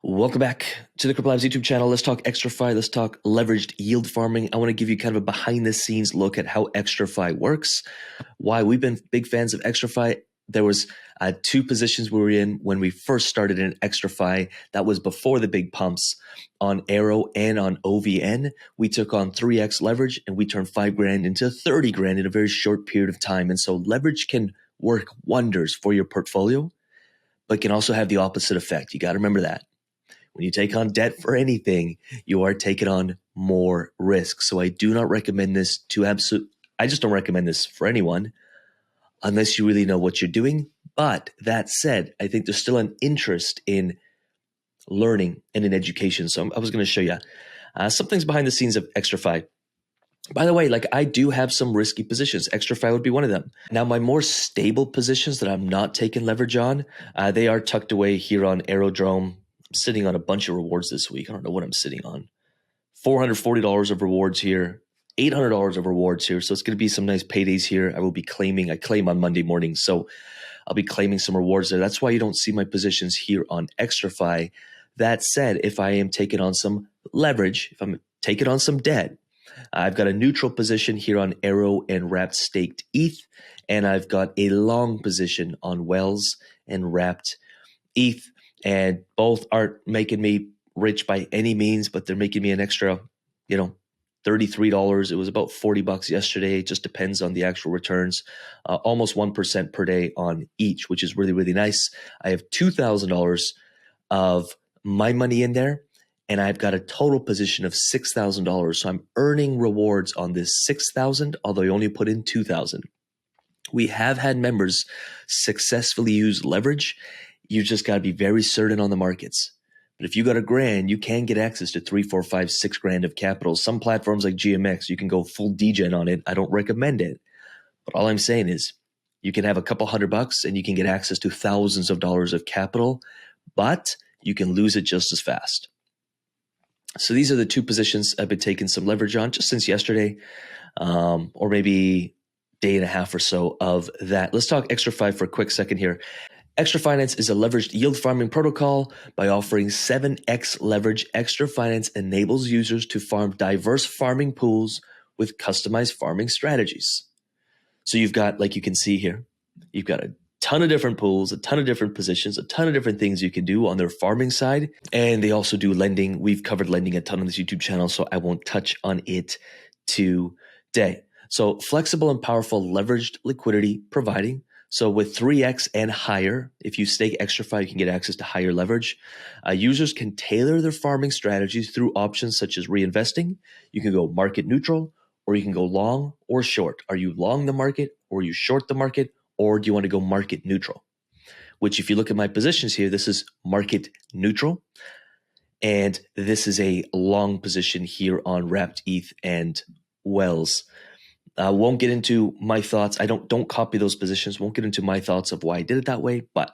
Welcome back to the CryptoLabs YouTube channel. Let's talk ExtraFi. Let's talk leveraged yield farming. I want to give you kind of a behind the scenes look at how ExtraFi works, why we've been big fans of ExtraFi. There was two positions we were in when we first started in ExtraFi. That was before the big pumps on Aero and on OVN. We took on 3x leverage and we turned 5 grand into 30 grand in a very short period of time. And so leverage can work wonders for your portfolio, but can also have the opposite effect. You got to remember that. When you take on debt for anything, you are taking on more risk. So I do not recommend this I just don't recommend this for anyone unless you really know what you're doing. But that said, I think there's still an interest in learning and in education. So I was going to show you some things behind the scenes of ExtraFi. By the way, I do have some risky positions. ExtraFi would be one of them. Now, my more stable positions that I'm not taking leverage on, they are tucked away here on Aerodrome. I'm sitting on a bunch of rewards this week. I don't know what I'm sitting on. $440 of rewards here, $800 of rewards here. So it's going to be some nice paydays here. I claim on Monday morning. So I'll be claiming some rewards there. That's why you don't see my positions here on ExtraFi. That said, if I am taking on some leverage, if I'm taking on some debt, I've got a neutral position here on Aero and wrapped staked ETH. And I've got a long position on Wells and wrapped ETH. And both aren't making me rich by any means, but they're making me an extra, $33. It was about $40 yesterday. It just depends on the actual returns. Almost 1% per day on each, which is really, really nice. I have $2,000 of my money in there, and I've got a total position of $6,000. So I'm earning rewards on this $6,000, although I only put in $2,000. We have had members successfully use leverage. You just got to be very certain on the markets. But if you got $1,000, you can get access to 3, 4, 5, 6 grand of capital. Some platforms like GMX, you can go full degen on it. I don't recommend it. But all I'm saying is you can have a couple $100 and you can get access to thousands of dollars of capital, but you can lose it just as fast. So these are the two positions I've been taking some leverage on just since yesterday, or maybe day and a half or so of that. Let's talk ExtraFi for a quick second here. Extra Finance is a leveraged yield farming protocol. By offering 7x leverage, Extra Finance enables users to farm diverse farming pools with customized farming strategies. So you've got, like you can see here, you've got a ton of different pools, a ton of different positions, a ton of different things you can do on their farming side. And they also do lending. We've covered lending a ton on this YouTube channel, so I won't touch on it today. So flexible and powerful leveraged liquidity providing. So with 3x and higher, if you stake ExtraFi, you can get access to higher leverage. Users can tailor their farming strategies through options such as reinvesting. You can go market neutral, or you can go long or short. Are you long the market, or are you short the market, or do you want to go market neutral? Which, if you look at my positions here, this is market neutral. And this is a long position here on wrapped ETH and Wells. Won't get into my thoughts. I don't copy those positions. Won't get into my thoughts of why I did it that way. But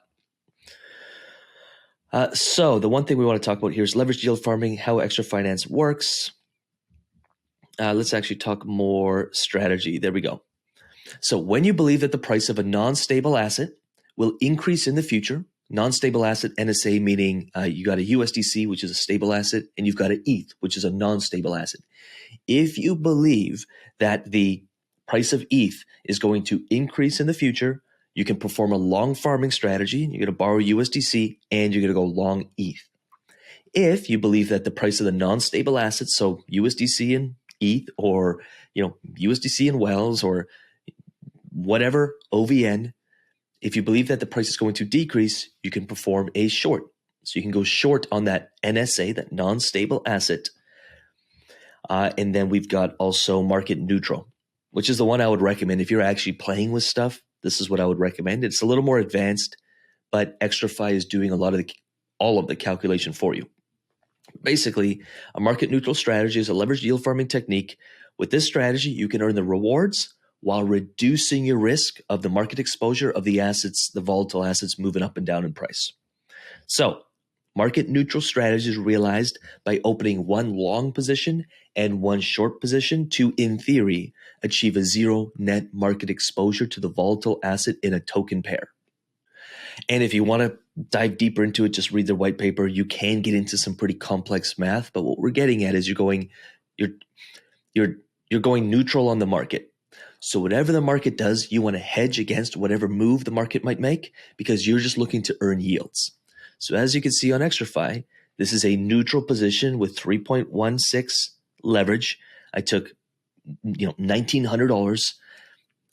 so the one thing we want to talk about here is leveraged yield farming, how Extra Finance works. Let's actually talk more strategy. There we go. So when you believe that the price of a non-stable asset will increase in the future, non-stable asset NSA meaning you got a USDC, which is a stable asset, and you've got an ETH, which is a non-stable asset. If you believe that the price of ETH is going to increase in the future, you can perform a long farming strategy. You're going to borrow USDC and you're going to go long ETH. If you believe that the price of the non-stable assets, so USDC and ETH, or USDC and Wells, or whatever OVN, if you believe that the price is going to decrease, you can perform a short. So you can go short on that NSA, that non-stable asset. And then we've got also market neutral, which is the one I would recommend. If you're actually playing with stuff, this is what I would recommend. It's a little more advanced, but ExtraFi is doing all of the calculation for you. Basically, a market neutral strategy is a leveraged yield farming technique. With this strategy, you can earn the rewards while reducing your risk of the market exposure of the assets, the volatile assets moving up and down in price. So market neutral strategy is realized by opening one long position and one short position to, in theory, achieve a zero net market exposure to the volatile asset in a token pair. And if you want to dive deeper into it, just read the white paper. You can get into some pretty complex math, but what we're getting at is you're you're you're going neutral on the market. So whatever the market does, you want to hedge against whatever move the market might make because you're just looking to earn yields. So as you can see on ExtraFi, this is a neutral position with 3.16 leverage. I took $1,900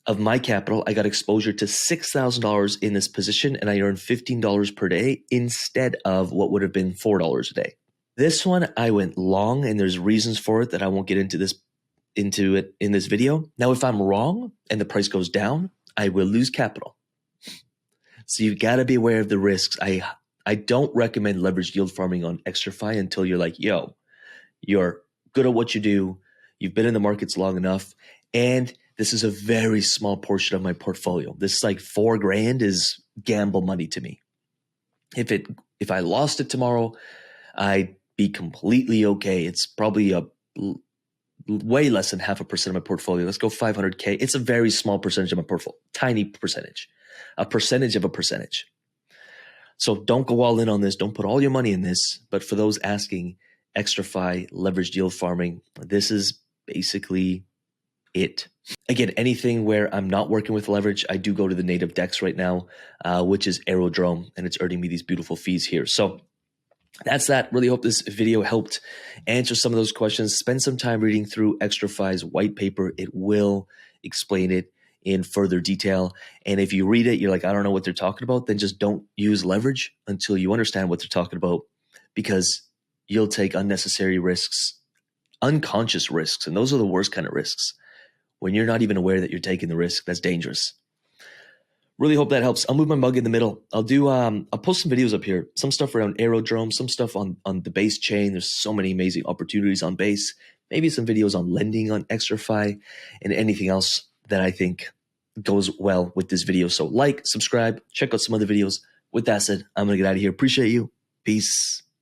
of my capital. I got exposure to $6,000 in this position, and I earned $15 per day instead of what would have been $4 a day. This one I went long, and there's reasons for it that I won't get into it in this video. Now, if I'm wrong and the price goes down, I will lose capital. So you got to be aware of the risks. I don't recommend leveraged yield farming on ExtraFi until you're like, yo, you're good at what you do. You've been in the markets long enough. And this is a very small portion of my portfolio. This like $4,000 is gamble money to me. If I lost it tomorrow, I'd be completely okay. It's probably way less than 0.5% of my portfolio. Let's go 500K. It's a very small percentage of my portfolio, tiny percentage, a percentage of a percentage. So don't go all in on this. Don't put all your money in this. But for those asking, ExtraFi, leveraged yield farming, this is basically it. Again, anything where I'm not working with leverage, I do go to the native DEX right now, which is Aerodrome, and it's earning me these beautiful fees here. So that's that. Really hope this video helped answer some of those questions. Spend some time reading through ExtraFi's white paper. It will explain it in further detail. And if you read it, you're like, I don't know what they're talking about, then just don't use leverage until you understand what they're talking about, because you'll take unnecessary risks, unconscious risks. And those are the worst kind of risks. When you're not even aware that you're taking the risk, that's dangerous. Really hope that helps. I'll move my mug in the middle. I'll post some videos up here, some stuff around Aerodrome, some stuff on the Base chain. There's so many amazing opportunities on Base, maybe some videos on lending on ExtraFi, and anything else that I think goes well with this video. So like, subscribe, check out some other videos. With that said, I'm going to get out of here. Appreciate you. Peace.